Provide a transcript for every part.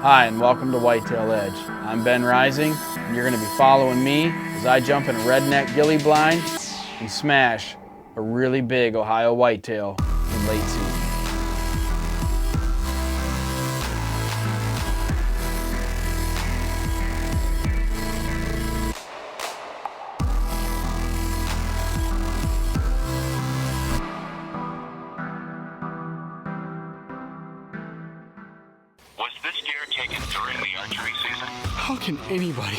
Hi, and welcome to Whitetail Edge. I'm Ben Rising, and you're going to be following me as I jump in a redneck ghillie blind and smash a really big Ohio whitetail in late season. Was this deer taken during the archery season? How can anybody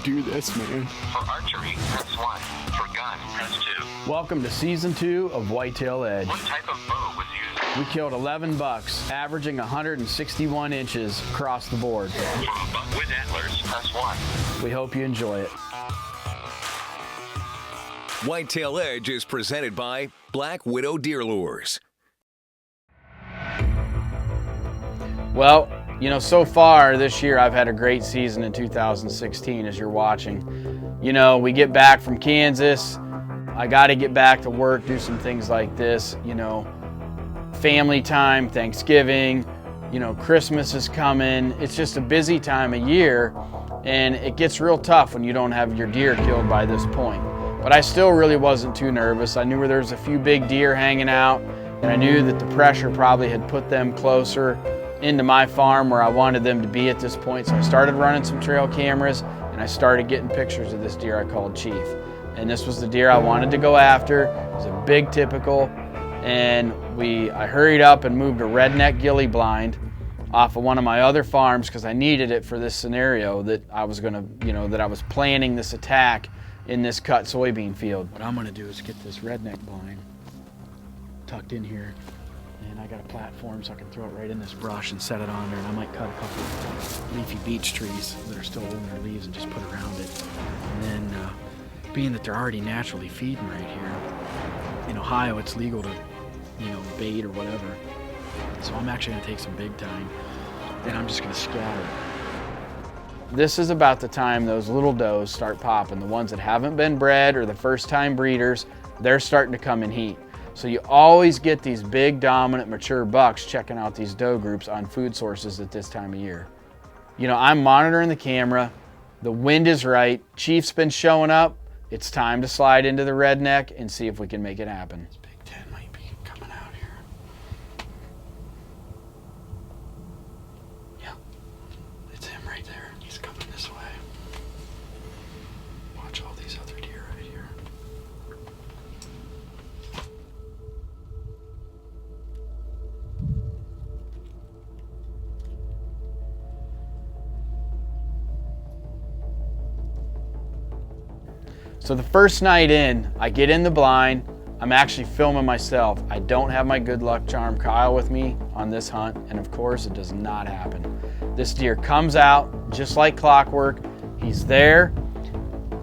do this, man? For archery, press 1. For gun, press 2. Welcome to Season 2 of Whitetail Edge. What type of bow was used? We killed 11 bucks, averaging 161 inches across the board. For a buck with antlers, press 1. We hope you enjoy it. Whitetail Edge is presented by Black Widow Deer Lures. Well, you know, so far this year I've had a great season in 2016 as you're watching. You know, we get back from Kansas, I got to get back to work, do some things like this, you know, family time, Thanksgiving, you know, Christmas is coming. It's just a busy time of year, and it gets real tough when you don't have your deer killed by this point. But I still really wasn't too nervous. I knew there was a few big deer hanging out, and I knew that the pressure probably had put them closer into my farm where I wanted them to be at this point. So I started running some trail cameras, and I started getting pictures of this deer I called Chief. And this was the deer I wanted to go after. It was a big typical, and I hurried up and moved a redneck ghillie blind off of one of my other farms because I needed it for this scenario that I was gonna, you know, that I was planning this attack in this cut soybean field. What I'm gonna do is get this redneck blind tucked in here, and I got a platform so I can throw it right in this brush and set it on there, and I might cut a couple of leafy beech trees that are still holding their leaves and just put around it. And then, being that they're already naturally feeding right here, in Ohio it's legal to, you know, bait or whatever. So I'm actually gonna take some big time, and I'm just gonna scatter. This is about the time those little does start popping. The ones that haven't been bred or the first time breeders, they're starting to come in heat. So you always get these big, dominant, mature bucks checking out these doe groups on food sources at this time of year. You know, I'm monitoring the camera. The wind is right. Chief's been showing up. It's time to slide into the redneck and see if we can make it happen. This Big Ten might be coming out here. Yeah, it's him right there. He's coming this way. Watch all these other deer right here. So the first night in, I get in the blind. I'm actually filming myself. I don't have my good luck charm Kyle with me on this hunt, and of course it does not happen. This deer comes out just like clockwork. He's there.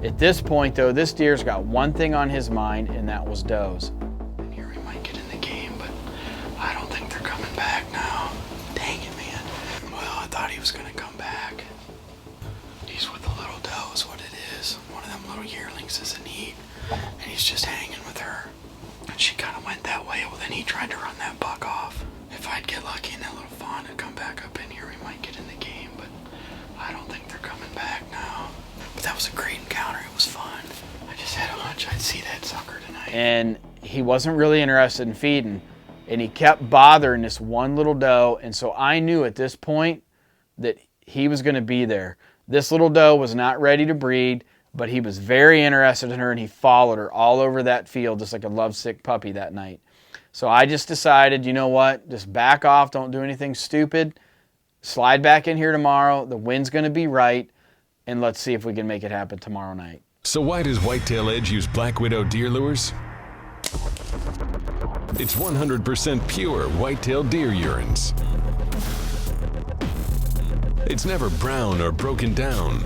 At this point though, this deer's got one thing on his mind, and that was does. And here we might get in the game, but I don't think they're coming back now. Dang it, man. Well, I thought he was gonna come back. He's with the little doe is what it is. One of them little yearlings is in heat, and he's just hanging with her. And she kind of went that way. Well, then he tried to run that buck off. If I'd get lucky and that little fawn had come back up in here, we might get in the game, but I don't think they're coming back now. But that was a great encounter. It was fun. I just had a hunch I'd see that sucker tonight. And he wasn't really interested in feeding, and he kept bothering this one little doe, and so I knew at this point that he was going to be there. This little doe was not ready to breed, but he was very interested in her, and he followed her all over that field just like a lovesick puppy that night. So I just decided, you know what, just back off, don't do anything stupid, slide back in here tomorrow, the wind's going to be right, and let's see if we can make it happen tomorrow night. So why does Whitetail Edge use Black Widow deer lures? It's 100% pure whitetail deer urines. It's never brown or broken down.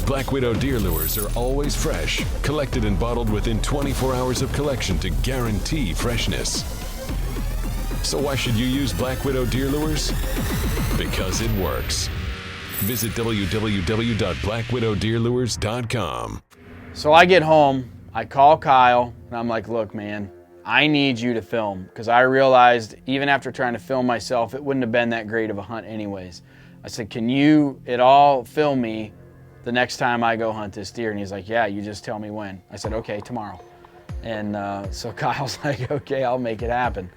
Black Widow deer lures are always fresh, collected and bottled within 24 hours of collection to guarantee freshness. So why should you use Black Widow deer lures? Because it works. Visit www.blackwidowdeerlures.com. So I get home, I call Kyle, and I'm like, look, man, I need you to film, because I realized even after trying to film myself, it wouldn't have been that great of a hunt anyways. I said, can you at all film me the next time I go hunt this deer? And he's like, yeah, you just tell me when. I said, okay, tomorrow. And so Kyle's like, okay, I'll make it happen.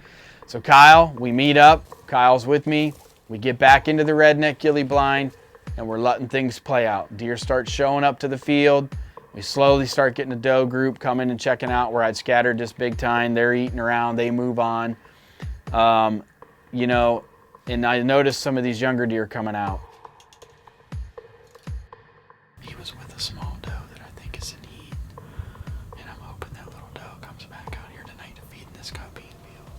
So Kyle, we meet up. Kyle's with me. We get back into the redneck ghillie blind, and we're letting things play out. Deer start showing up to the field. We slowly start getting a doe group coming and checking out where I'd scattered this big time. They're eating around, they move on. You know, and I noticed some of these younger deer coming out. He was with a small doe that I think is in heat. And I'm hoping that little doe comes back out here tonight to feed in this cut bean field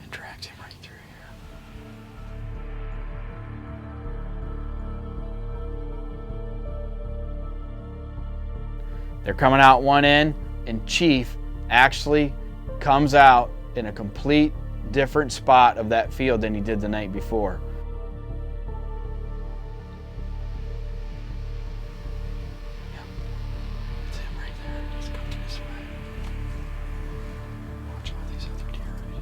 and drags him right through here. They're coming out one end, and Chief actually comes out in a complete different spot of that field than he did the night before. Yeah, it's him right there. He's coming this way. Watch all these other deer right here.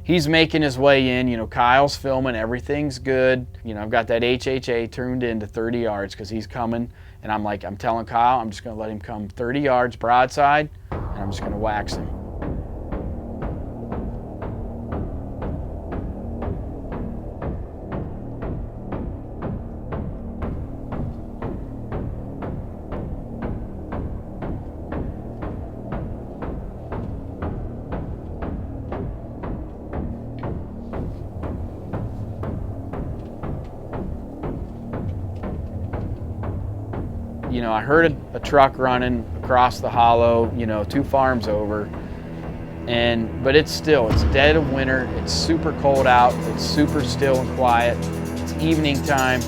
He's making his way in, you know, Kyle's filming, everything's good. You know, I've got that HHA tuned in to 30 yards because he's coming. And I'm like, I'm telling Kyle, I'm just gonna let him come 30 yards broadside, and I'm just gonna wax him. You know, I heard a truck running across the hollow, you know, 2 farms over, but it's dead of winter, it's super cold out, it's super still and quiet, it's evening time,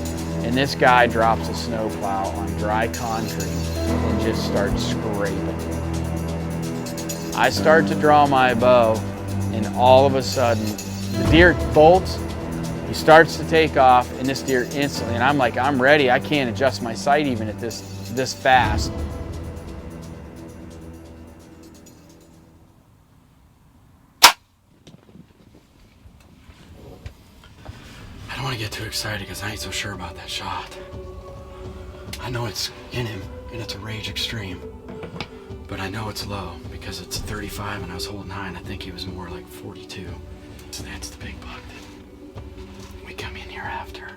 and this guy drops a snowplow on dry concrete and just starts scraping. I start to draw my bow, and all of a sudden, the deer bolts, he starts to take off, and this deer instantly, and I'm like, I'm ready, I can't adjust my sight even at this fast. I don't want to get too excited because I ain't so sure about that shot. I know it's in him and it's a rage extreme, but I know it's low because it's 35 and I was holding high, and I think he was more like 42. So that's the big buck that we come in here after.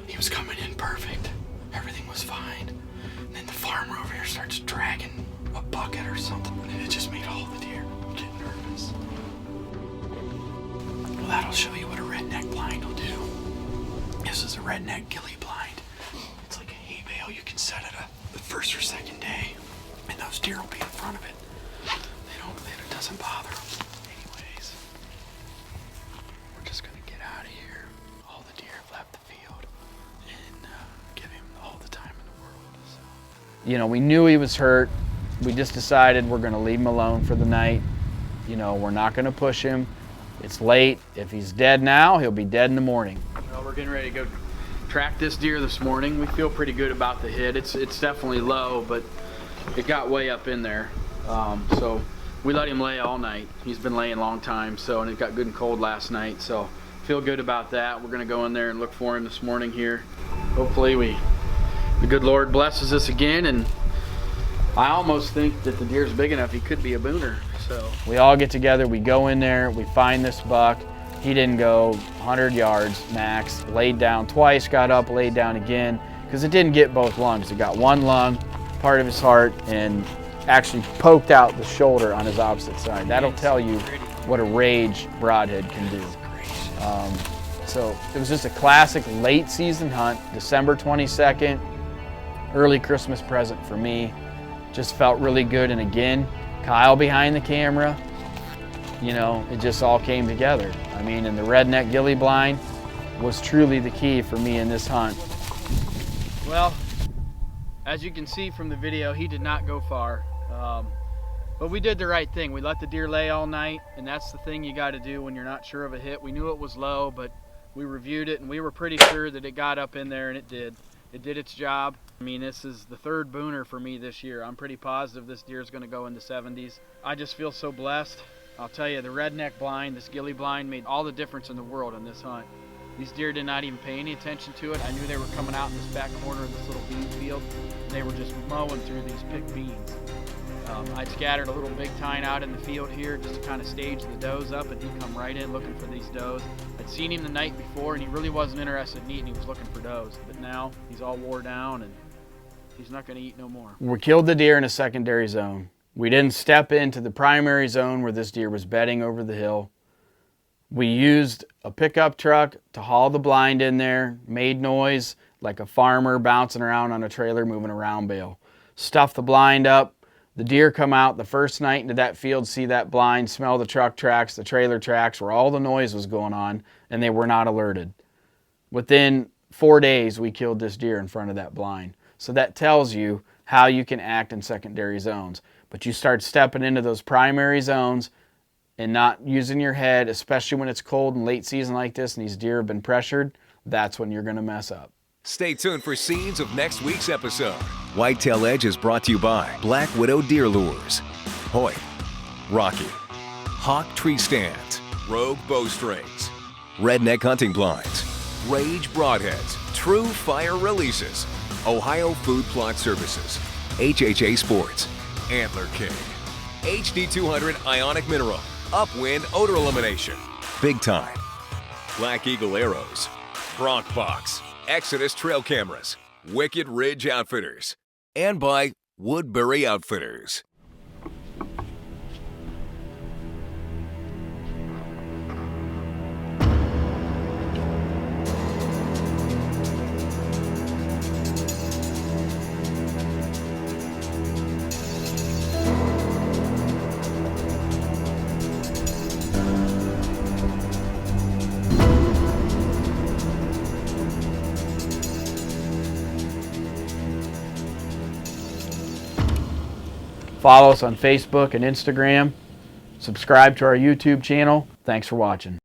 He was coming in perfect. Everything was fine. And then the farmer over here starts dragging a bucket or something, and it just made all the deer get nervous. Well, that'll show you what a redneck blind will do. This is a redneck ghillie blind. It's like a hay bale. You can set it up the first or second day, and those deer will be in front of it. It doesn't bother them. Anyways, we're just gonna get out of here. All the deer have left the field, and give him all the time in the world. So. You know, we knew he was hurt. We just decided we're gonna leave him alone for the night. You know, we're not gonna push him. It's late. If he's dead now, he'll be dead in the morning. Well, we're getting ready to go track this deer this morning. We feel pretty good about the hit. It's definitely low, but it got way up in there. So we let him lay all night. He's been laying a long time, and it got good and cold last night, so feel good about that. We're gonna go in there and look for him this morning here. Hopefully the good Lord blesses us again, and I almost think that the deer's big enough he could be a booner. So we all get together, we go in there, we find this buck. He didn't go 100 yards max, laid down twice, got up, laid down again, because it didn't get both lungs. It got one lung, part of his heart, and actually poked out the shoulder on his opposite side. That'll tell you what a rage broadhead can do. So it was just a classic late season hunt, December 22nd, early Christmas present for me. Just felt really good, and again, Kyle behind the camera, you know, it just all came together. I mean, and the redneck ghillie blind was truly the key for me in this hunt. Well, as you can see from the video, he did not go far. But we did the right thing. We let the deer lay all night, and that's the thing you got to do when you're not sure of a hit. We knew it was low, but We reviewed it and we were pretty sure that it got up in there, and it did. It did its job. I mean, this is the third booner for me this year. I'm pretty positive this deer is going to go in the 70s. I just feel so blessed. I'll tell you, the redneck blind, this ghillie blind, made all the difference in the world in this hunt. These deer did not even pay any attention to it. I knew they were coming out in this back corner of this little bean field. They were just mowing through these picked beans. I'd scattered a little big tine out in the field here just to kind of stage the does up, and he'd come right in looking for these does. I'd seen him the night before, and he really wasn't interested in eating. He was looking for does. But now he's all wore down, and he's not going to eat no more. We killed the deer in a secondary zone. We didn't step into the primary zone where this deer was bedding over the hill. We used a pickup truck to haul the blind in there, made noise like a farmer bouncing around on a trailer moving a round bale. Stuffed the blind up. The deer come out the first night into that field, see that blind, smell the truck tracks, the trailer tracks, where all the noise was going on, and they were not alerted. Within 4 days, we killed this deer in front of that blind. So that tells you how you can act in secondary zones. But you start stepping into those primary zones and not using your head, especially when it's cold and late season like this and these deer have been pressured, that's when you're going to mess up. Stay tuned for scenes of next week's episode. Whitetail Edge is brought to you by Black Widow Deer Lures, Hoyt, Rocky, Hawk Tree Stands, Rogue Bowstrings, Redneck Hunting Blinds, Rage Broadheads, True Fire Releases, Ohio Food Plot Services, HHA Sports, Antler King, HD200 Ionic Mineral, Upwind Odor Elimination, Big Time, Black Eagle Arrows, Bronc Box, Exodus Trail Cameras, Wicked Ridge Outfitters, and by Woodbury Outfitters. Follow us on Facebook and Instagram. Subscribe to our YouTube channel. Thanks for watching.